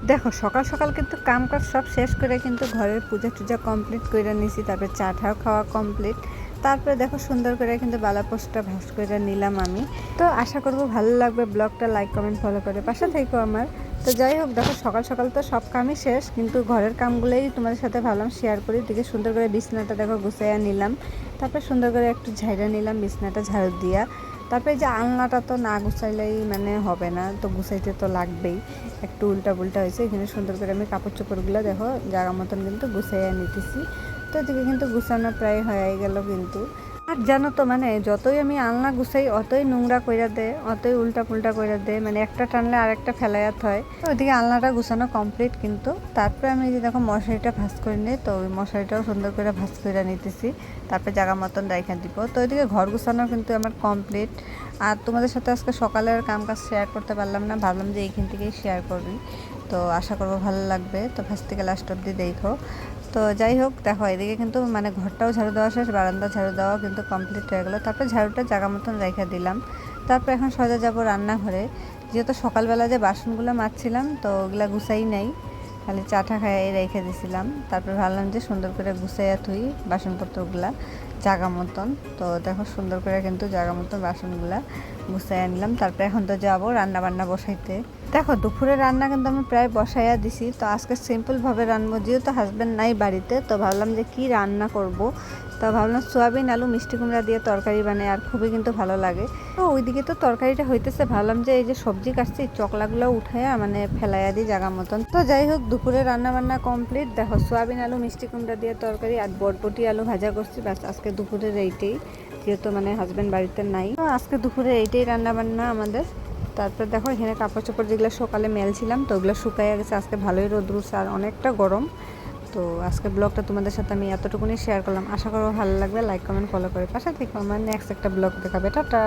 দেখো সকাল সকাল কিন্তু কাম কাজ সব শেষ করে কিন্তু ঘরের পূজা টুজা কমপ্লিট করে নিছি, তারপরে চা ঠাও খাওয়া কমপ্লিট। তারপরে দেখো সুন্দর করে কিন্তু বালাপোস্টটা ভাজ করে নিলাম আমি। তো আশা করবো ভালো লাগবে ব্লগটা, লাইক কমেন্ট ফলো করে পাশে থেকো আমার। তো যাই হোক, দেখো সকাল সকাল তো সব কামই শেষ, কিন্তু ঘরের কামগুলোই তোমাদের সাথে ভাবলাম শেয়ার করি। দিকে সুন্দর করে বিছনাটা দেখো গুছাইয়া নিলাম, তারপরে সুন্দর করে একটু ঝাড়া নিলাম বিছনাটা ঝাড়ু দিয়া। তারপরে যে আলনাটা তো না গুছাইলেই মানে হবে না, তো গুছাইতে তো লাগবেই। একটু উল্টা পুল্টা হয়েছে, এখানে সুন্দর করে আমি কাপড় চোপড়গুলো দেখো জায়গা মতন কিন্তু গুছাইয়া নিতেছি। তো এদিকে কিন্তু গুছানো প্রায় হয়ে গেল কিন্তু। আর জানো তো মানে যতই আমি আলনা গুছাই অতই নোংরা কইরা দেয়, অতই উল্টা পুল্টা কইরা দেয়, মানে একটা টানলে আরেকটা ফেলাইয়াত হয়। তো ওইদিকে আলনাটা গুছানো কমপ্লিট কিন্তু। তারপরে আমি যে দেখো মশারিটা ভাঁজ করে নিই, তো ওই মশারিটাও সুন্দর করে ভাঁজ করে নিতেছি, তারপরে জায়গা মতন রাইখা দিব। তো ওইদিকে ঘর গুছানো কিন্তু আমার কমপ্লিট। আর তোমাদের সাথে আজকে সকালের কাম কাজ শেয়ার করতে পারলাম না, ভাবলাম যে এইখান থেকেই শেয়ার করি। তো আশা করবো ভালো লাগবে। তো ফার্স্ট থেকে লাস্ট অব্দি দেখো। তো যাই হোক, দেখো এদিকে কিন্তু মানে ঘরটাও ঝাড়ু দেওয়া শেষ, বারান্দা ঝাড়ু দেওয়া কিন্তু কমপ্লিট হয়ে গেলো। তারপরে ঝাড়ুটা জায়গা মতন রেখে দিলাম। তারপর এখন সোজা যাবো রান্নাঘরে, যেহেতু সকালবেলা যে বাসনগুলো মাজছিলাম তো ওগুলা গুছাই নাই, খালি চাটা খাইয়ে রেখে দিছিলাম। তারপর ভাবলাম যে সুন্দর করে গুছাইয়া থুই বাসনপত্রগুলা জায়গা মতন। তো দেখো সুন্দর করে কিন্তু জায়গা মতন বাসনগুলা গুছাইয়া নিলাম। তারপরে এখন তো যাবো রান্না বান্না বসাইতে। দেখো দুপুরে রান্না কিন্তু আমি প্রায় বসাইয়া দিছি। তো আজকে সিম্পলভাবে রান্নাবো, যেহেতু হাজব্যান্ড নাই বাড়িতে, তো ভাবলাম যে কি রান্না করব। তো ভাবলাম সোয়াবিন আলু মিষ্টি কুমড়া দিয়ে তরকারি বানাই, আর খুবই কিন্তু ভালো লাগে। তো ওইদিকে তো তরকারিটা হইতেছে, ভাবলাম যে এই যে সবজি কাটছি চকলাগুলো উঠাইয়া মানে ফেলাইয়া দিই জায়গা মতন। তো যাই হোক, দুপুরে রান্না বান্না কমপ্লিট। দেখো সোয়াবিন আলু মিষ্টি কুমড়া দিয়ে তরকারি আর বটবটি আলু ভাজা করছি, ব্যাস আজকে দুপুরের এইটাই, যেহেতু মানে হাজব্যান্ড বাড়িতে নাই। তো আজকে দুপুরে এইটাই রান্না বান্না আমাদের। তারপর দেখো এখানে কাপড় চোপড় যেগুলো সকালে মেলছিলাম তো ওগুলো শুকাইয়া গেছে, আজকে ভালোই রোদ উঠছে আর অনেকটা গরম। তো আজকে ব্লগটা তোমাদের সাথে আমি এতটুকুনি শেয়ার করলাম, আশা করবো ভালো লাগবে। লাইক কমেন্ট ফলো করে পাশে থেকে আমার নেক্সট একটা ব্লগ দেখাবে। টাটা।